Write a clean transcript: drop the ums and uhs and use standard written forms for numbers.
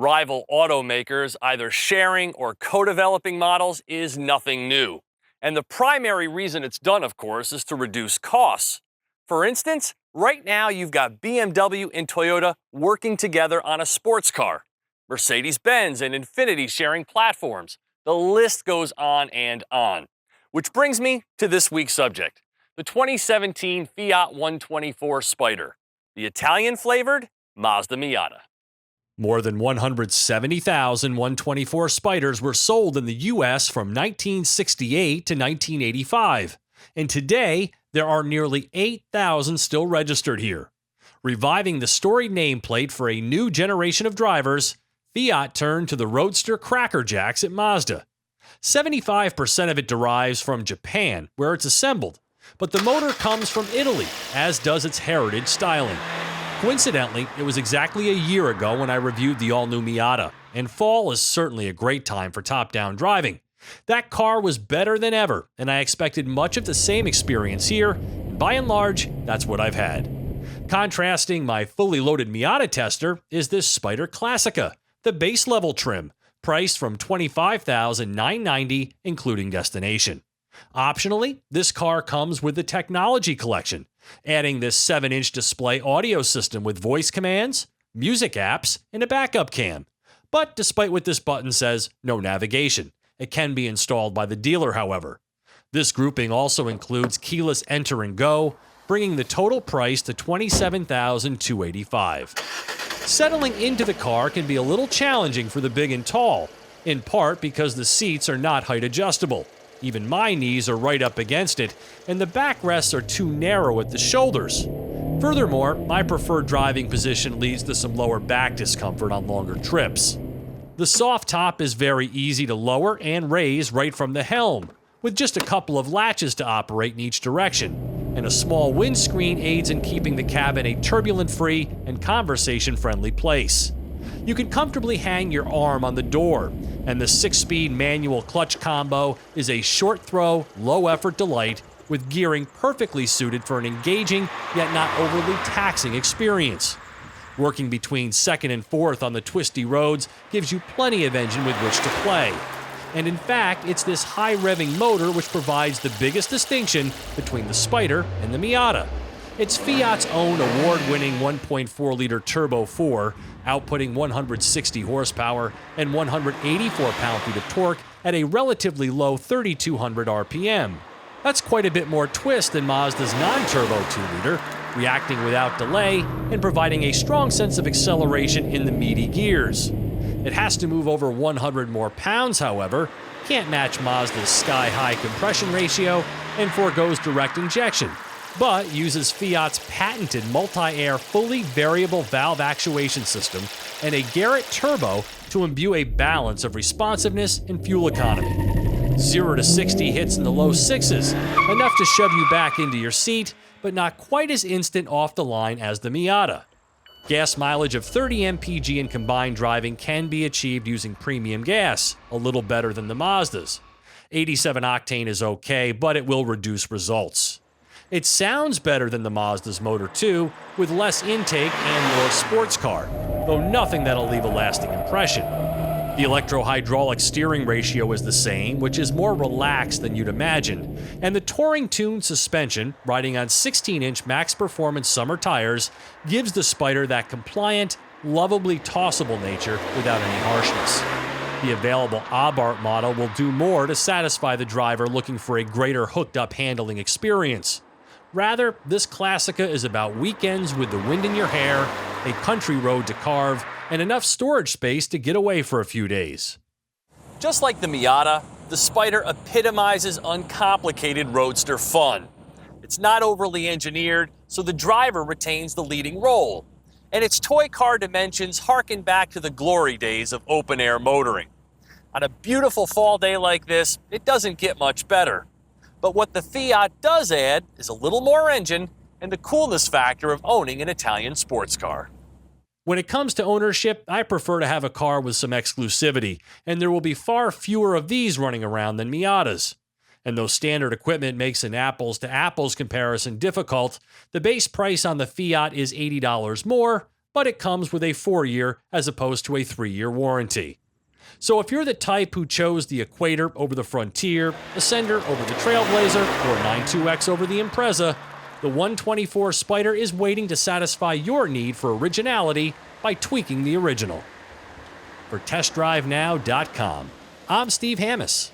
rival automakers either sharing or co-developing models is nothing new. And the primary reason it's done, of course, is to reduce costs. For instance, right now you've got BMW and Toyota working together on a sports car, Mercedes-Benz and Infiniti sharing platforms. The list goes on and on. Which brings me to this week's subject, the 2017 Fiat 124 Spider, the Italian-flavored Mazda Miata. More than 170,000 124 Spiders were sold in the U.S. from 1968 to 1985, and today there are nearly 8,000 still registered here. Reviving the storied nameplate for a new generation of drivers, Fiat turned to the roadster Cracker Jacks at Mazda. 75% of it derives from Japan, where it's assembled, but the motor comes from Italy, as does its heritage styling. Coincidentally, it was exactly a year ago when I reviewed the all-new Miata, and fall is certainly a great time for top-down driving. That car was better than ever, and I expected much of the same experience here, and by and large, that's what I've had. Contrasting my fully loaded Miata tester is this Spider Classica, the base-level trim, priced from $25,990, including destination. Optionally, this car comes with the Technology Collection, adding this 7-inch display audio system with voice commands, music apps, and a backup cam. But despite what this button says, no navigation. It can be installed by the dealer, however. This grouping also includes keyless enter and go, bringing the total price to $27,285. Settling into the car can be a little challenging for the big and tall, in part because the seats are not height adjustable. Even my knees are right up against it, and the backrests are too narrow at the shoulders. Furthermore, my preferred driving position leads to some lower back discomfort on longer trips. The soft top is very easy to lower and raise right from the helm, with just a couple of latches to operate in each direction, and a small windscreen aids in keeping the cabin a turbulent-free and conversation-friendly place. You can comfortably hang your arm on the door, and the 6-speed manual clutch combo is a short-throw, low-effort delight with gearing perfectly suited for an engaging yet not overly taxing experience. Working between second and fourth on the twisty roads gives you plenty of engine with which to play. And in fact, it's this high-revving motor which provides the biggest distinction between the Spider and the Miata. It's Fiat's own award-winning 1.4-liter Turbo 4, outputting 160 horsepower and 184 pound-feet of torque at a relatively low 3,200 RPM. That's quite a bit more twist than Mazda's non-turbo 2-liter, reacting without delay and providing a strong sense of acceleration in the meaty gears. It has to move over 100 more pounds, however, can't match Mazda's sky-high compression ratio, and forgoes direct injection, but uses Fiat's patented multi-air fully variable valve actuation system and a Garrett turbo to imbue a balance of responsiveness and fuel economy. 0 to 60 hits in the low sixes, enough to shove you back into your seat, but not quite as instant off the line as the Miata. Gas mileage of 30 mpg in combined driving can be achieved using premium gas, a little better than the Mazdas. 87 octane is okay, but it will reduce results. It sounds better than the Mazda's Motor 2, with less intake and more sports car, though nothing that'll leave a lasting impression. The electro-hydraulic steering ratio is the same, which is more relaxed than you'd imagine, and the touring-tuned suspension, riding on 16-inch max-performance summer tires, gives the Spider that compliant, lovably tossable nature without any harshness. The available Abarth model will do more to satisfy the driver looking for a greater hooked-up handling experience. Rather, this Classica is about weekends with the wind in your hair, a country road to carve, and enough storage space to get away for a few days. Just like the Miata, the Spider epitomizes uncomplicated roadster fun. It's not overly engineered, so the driver retains the leading role. And its toy car dimensions harken back to the glory days of open-air motoring. On a beautiful fall day like this, it doesn't get much better. But what the Fiat does add is a little more engine and the coolness factor of owning an Italian sports car. When it comes to ownership, I prefer to have a car with some exclusivity, and there will be far fewer of these running around than Miatas. And though standard equipment makes an apples-to-apples comparison difficult, the base price on the Fiat is $80 more, but it comes with a 4-year as opposed to a 3-year warranty. So if you're the type who chose the Equator over the Frontier, Ascender over the Trailblazer, or 92X over the Impreza, the 124 Spyder is waiting to satisfy your need for originality by tweaking the original. For TestDriveNow.com, I'm Steve Hammis.